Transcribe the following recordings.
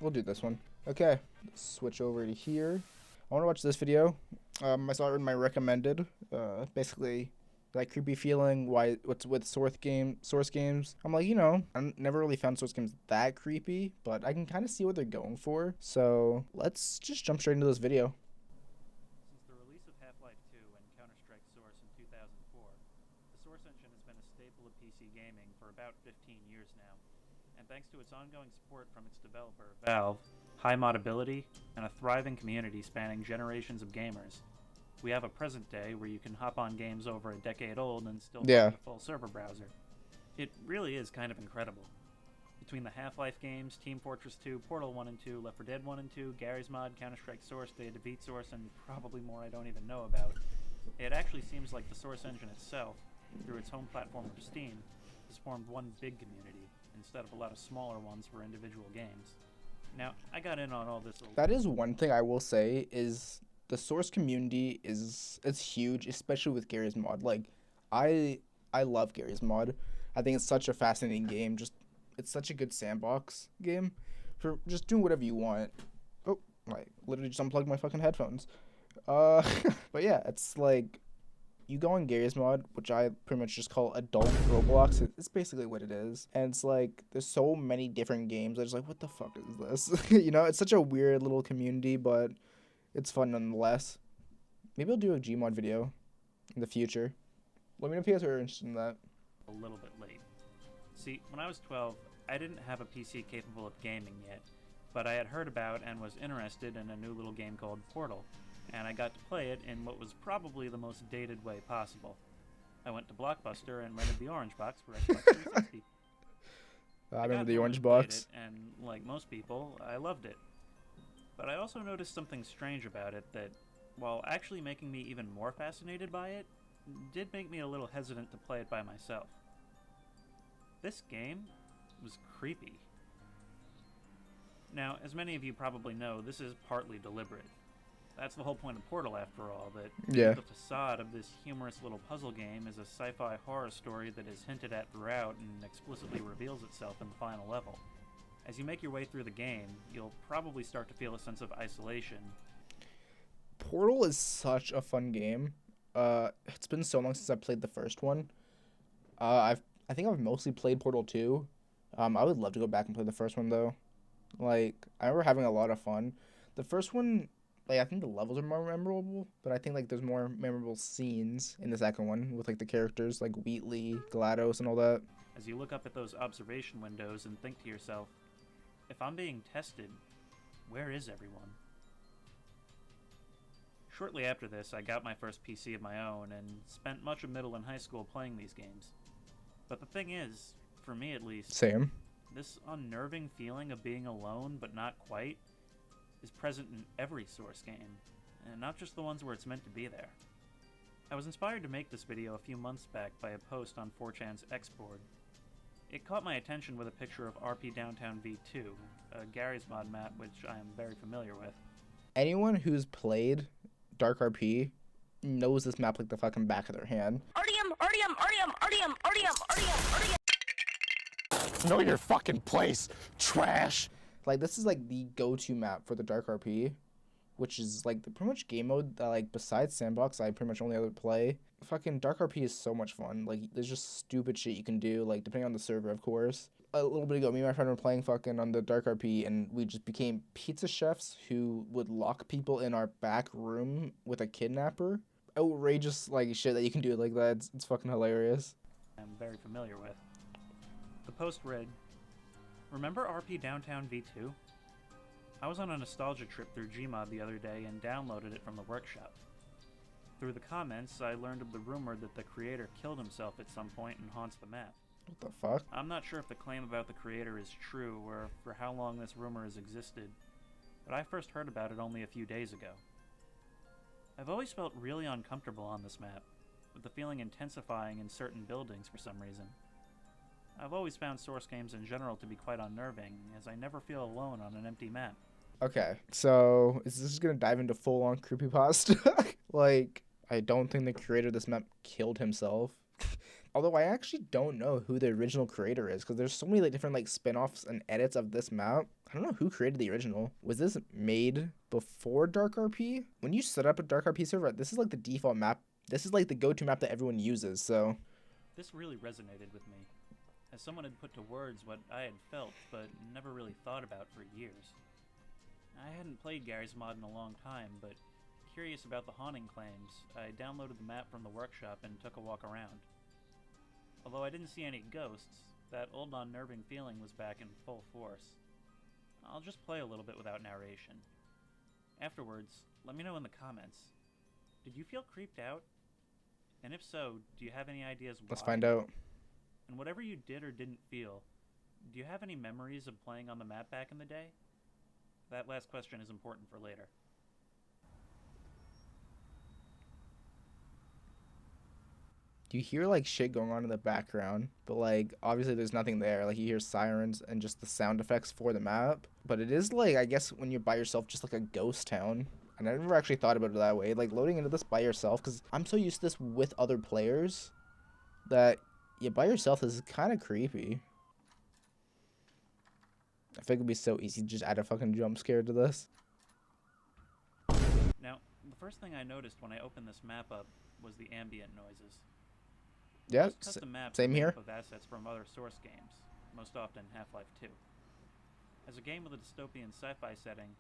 We'll do this one. Okay, switch over to here. I want to watch this video. I saw it in my recommended. Basically, that creepy feeling. What's with source games? I'm like, I never really found source games that creepy, but I can kind of see what they're going for. So let's just jump straight into this video. Since the release of Half-Life 2 and Counter-Strike Source in 2004, the Source engine has been a staple of PC gaming for about 15 years now. And thanks to its ongoing support from its developer, Valve, high modability, and a thriving community spanning generations of gamers, we have a present day where you can hop on games over a decade old and still find a full server browser. It really is kind of incredible. Between the Half-Life games, Team Fortress 2, Portal 1 and 2, Left 4 Dead 1 and 2, Garry's Mod, Counter-Strike Source, Data Beat Source, and probably more I don't even know about, it actually seems like the Source engine itself, through its home platform of Steam, has formed one big community, instead of a lot of smaller ones for individual games. Now, I got in on all this. That is one thing I will say is the Source community it's huge, especially with Garry's Mod. Like, I love Garry's Mod. I think it's such a fascinating game. It's such a good sandbox game for just doing whatever you want. Oh, I literally just unplugged my fucking headphones. But yeah, it's like you go on Garry's Mod, which I pretty much just call adult Roblox. It's basically what it is. And it's like, there's so many different games. I'm just like, what the fuck is this? It's such a weird little community, but it's fun nonetheless. Maybe I'll do a Gmod video in the future. Let me know if you guys are interested in that. A little bit late. See, when I was 12, I didn't have a PC capable of gaming yet, but I had heard about and was interested in a new little game called Portal, and I got to play it in what was probably the most dated way possible. I went to Blockbuster and rented the Orange Box for Xbox 360. I remember the Orange Box. And like most people, I loved it. But I also noticed something strange about it that, while actually making me even more fascinated by it, did make me a little hesitant to play it by myself. This game was creepy. Now, as many of you probably know, this is partly deliberate. That's the whole point of Portal, after all, that the facade of this humorous little puzzle game is a sci-fi horror story that is hinted at throughout and explicitly reveals itself in the final level. As you make your way through the game, you'll probably start to feel a sense of isolation. Portal is such a fun game. It's been so long since I played the first one. I think I've mostly played Portal 2. I would love to go back and play the first one, though. Like, I remember having a lot of fun. The first one, like, I think the levels are more memorable, but I think, like, there's more memorable scenes in the second one with, like, the characters, like Wheatley, GLaDOS, and all that. As you look up at those observation windows and think to yourself, if I'm being tested, where is everyone? Shortly after this, I got my first PC of my own and spent much of middle and high school playing these games. But the thing is, for me at least, Same. This unnerving feeling of being alone but not quite is present in every Source game, and not just the ones where it's meant to be there. I was inspired to make this video a few months back by a post on 4chan's Xboard. It caught my attention with a picture of RP Downtown V2, a Garry's Mod map which I am very familiar with. Anyone who's played Dark RP knows this map like the fucking back of their hand. Know your fucking place, trash. Like, this is like the go-to map for the Dark RP, which is like the pretty much game mode that, like, besides Sandbox, I pretty much only ever play. Fucking Dark RP is so much fun. Like, there's just stupid shit you can do, like, depending on the server, of course. A little bit ago, me and my friend were playing fucking on the Dark RP, and we just became pizza chefs who would lock people in our back room with a kidnapper. Outrageous, like, shit that you can do like that. It's fucking hilarious. I'm very familiar with. The post read, "Remember RP Downtown V2? I was on a nostalgia trip through Gmod the other day and downloaded it from the workshop. Through the comments, I learned of the rumor that the creator killed himself at some point and haunts the map. What the fuck? I'm not sure if the claim about the creator is true or for how long this rumor has existed, but I first heard about it only a few days ago. I've always felt really uncomfortable on this map, with the feeling intensifying in certain buildings for some reason. I've always found Source games in general to be quite unnerving, as I never feel alone on an empty map." Okay, so is this gonna dive into full-on creepypasta? Like, I don't think the creator of this map killed himself. Although I actually don't know who the original creator is, because there's so many like different like spin-offs and edits of this map. I don't know who created the original. Was this made before Dark RP? When you set up a Dark RP server, this is like the default map. This is like the go-to map that everyone uses, so. This really resonated with me, as someone had put to words what I had felt, but never really thought about for years. I hadn't played Garry's Mod in a long time, but curious about the haunting claims, I downloaded the map from the workshop and took a walk around. Although I didn't see any ghosts, that old unnerving feeling was back in full force. I'll just play a little bit without narration. Afterwards, let me know in the comments. Did you feel creeped out? And if so, do you have any ideas why? Let's find out. And whatever you did or didn't feel, do you have any memories of playing on the map back in the day? That last question is important for later. You hear like shit going on in the background, but like obviously there's nothing there. Like you hear sirens and just the sound effects for the map. But it is like, I guess when you're by yourself, just like a ghost town. And I never actually thought about it that way. Like loading into this by yourself, because I'm so used to this with other players that yeah, by yourself is kind of creepy. I think it'd be so easy to just add a fucking jump scare to this. Now, the first thing I noticed when I opened this map up was the ambient noises. Yeah, Most custom maps same are made here. up of assets from other Source games, most often Half-Life 2. As a game with a dystopian sci-fi setting,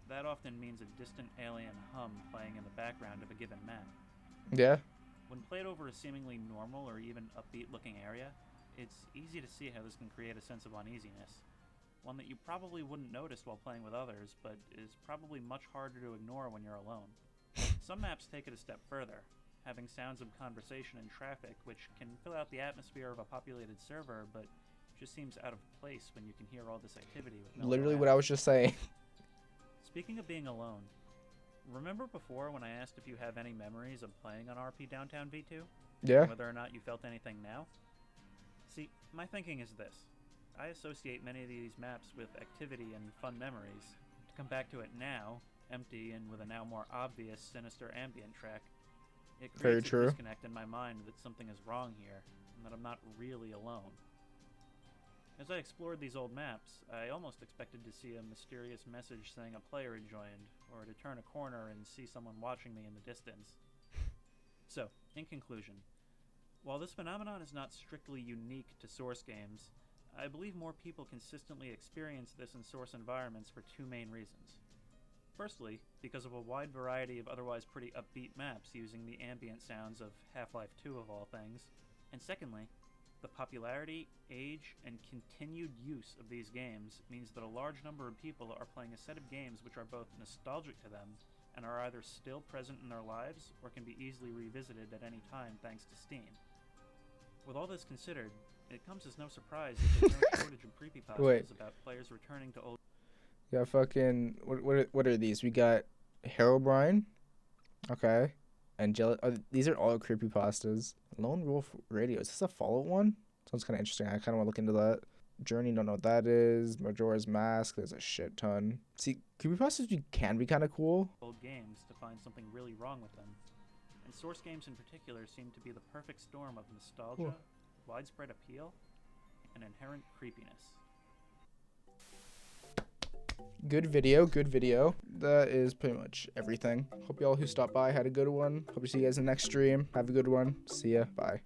that often means a distant alien hum playing in the background of a given map. Yeah. When played over a seemingly normal or even upbeat-looking area, it's easy to see how this can create a sense of uneasiness. One that you probably wouldn't notice while playing with others, but is probably much harder to ignore when you're alone. Some maps take it a step further, having sounds of conversation and traffic which can fill out the atmosphere of a populated server, but just seems out of place when you can hear all this activity with no one Literally around. what I was just saying. Speaking of being alone, remember before when I asked if you have any memories of playing on RP Downtown V2? Yeah. Whether or not you felt anything now? See, my thinking is this. I associate many of these maps with activity and fun memories. To come back to it now, empty and with a now more obvious sinister ambient track, it Very creates a true. disconnect in my mind that something is wrong here, and that I'm not really alone. As I explored these old maps, I almost expected to see a mysterious message saying a player had joined, or to turn a corner and see someone watching me in the distance. So, in conclusion, while this phenomenon is not strictly unique to Source games, I believe more people consistently experience this in Source environments for two main reasons. Firstly, because of a wide variety of otherwise pretty upbeat maps using the ambient sounds of Half-Life 2 of all things, and secondly, the popularity, age, and continued use of these games means that a large number of people are playing a set of games which are both nostalgic to them and are either still present in their lives or can be easily revisited at any time thanks to Steam. With all this considered, it comes as no surprise that there's no shortage of creepypastas Wait. about players returning to old. Yeah, fucking. What are these? We got Herobrine. Okay. These are all creepypastas. Lone Wolf Radio. Is this a follow one? Sounds kind of interesting. I kind of want to look into that. Journey, don't know what that is. Majora's Mask. There's a shit ton. See, creepypastas can be kind of cool. Old games to find something really wrong with them. And Source games in particular seem to be the perfect storm of nostalgia, widespread appeal, and inherent creepiness. Good video, good video. That is pretty much everything. Hope y'all who stopped by had a good one. Hope to see you guys in the next stream. Have a good one. See ya. Bye.